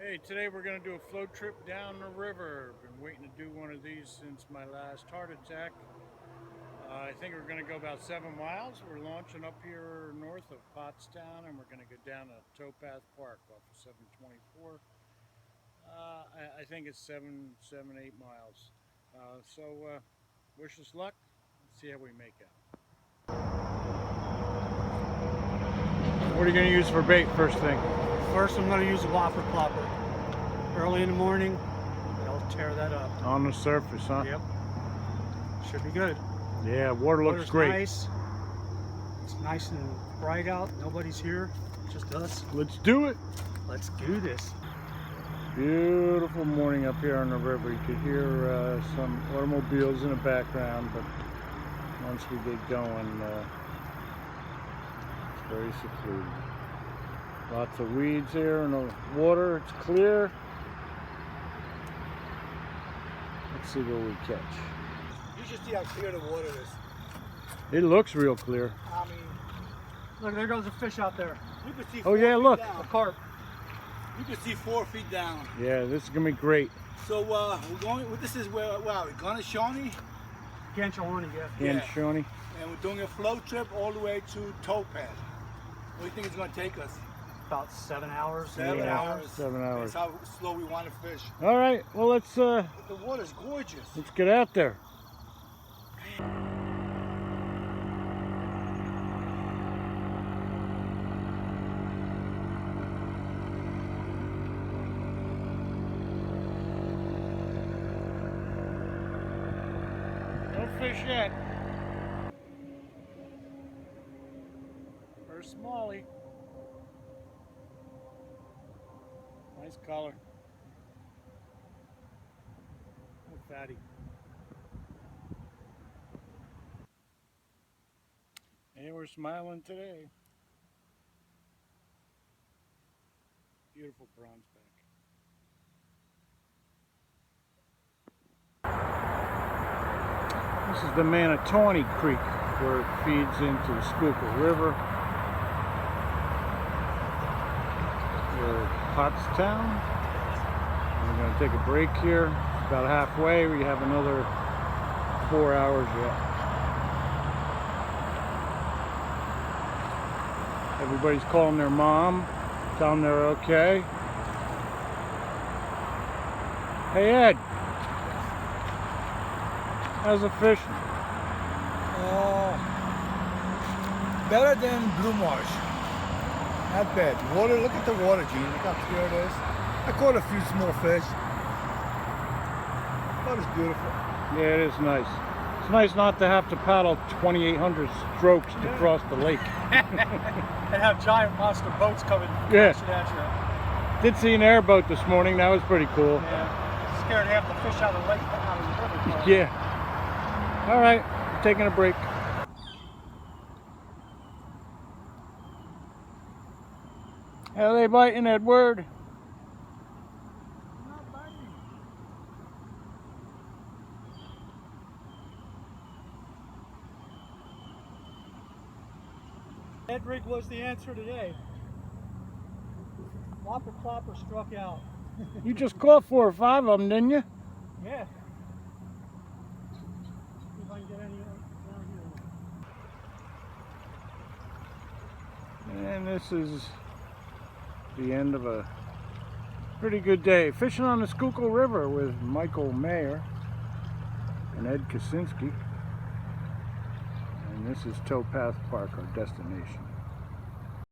Hey, today we're going to do a float trip down the river. Been waiting to do one of these since my last heart attack. I think we're going to go about 7 miles. We're launching up here north of Pottstown, and we're going to go down to Towpath Park off of 724. I think it's 8 miles. Wish us luck. Let's see how we make out. What are you going to use for bait first thing? First, I'm going to use a whopper plopper. Early in the morning, they'll tear that up. On the surface, huh? Yep. Should be good. Yeah, water looks Water's great. Nice. It's nice and bright out. Nobody's here, just us. Let's do it. Let's do this. Beautiful morning up here on the river. You could hear some automobiles in the background, but once we get going, it's very secluded. Lots of weeds here in the water. It's clear. Let's see what we catch. You should see how clear the water is. It looks real clear. I mean, Look, there goes a fish out there. you can see Oh yeah, look. A carp. You can see 4 feet down. Yeah, this is gonna be great. So we're going. This is where we're going to Shawnee. Ganchahorny, yeah. And Yeah. Shawnee. And we're doing a float trip all the way to Towpath. What do you think it's going to take us? About 7 hours. 7 Yeah, hours. 7 hours. That's how slow we want to fish. All right. Well, let's The water's gorgeous. get out there. No fish yet. First smallie. Nice color. Oh, fatty. Hey, we're smiling today. Beautiful bronze back. This is the Manitawny Creek where it feeds into the Schulykill River. We're at Pottstown. We're going to take a break here. About halfway. We have another 4 hours yet. Everybody's calling their mom, telling them they're okay. Hey Ed, how's the fishing? Better than Blue Marsh. Not bad. Water. Look at the water, Gene. Look how clear it is. I caught a few small fish. Water's beautiful. Yeah, it is nice. It's nice not to have to paddle 2,800 strokes to cross the lake. And have giant monster boats coming Yeah. crashing at you. Did see an airboat this morning. That was pretty cool. Yeah. Scared half the fish out of the lake, out of the river. Yeah. All right, taking a break. How they biting, Edward? Not biting. Ed rig was the answer today. Whopper plopper struck out. You just caught 4 or 5 of them, didn't you? Yeah. See if I can get any down here. And this is the end of a pretty good day. Fishing on the Schulykill River with Michael Mayer and Ed Kaczynski. And this is Towpath Park, our destination.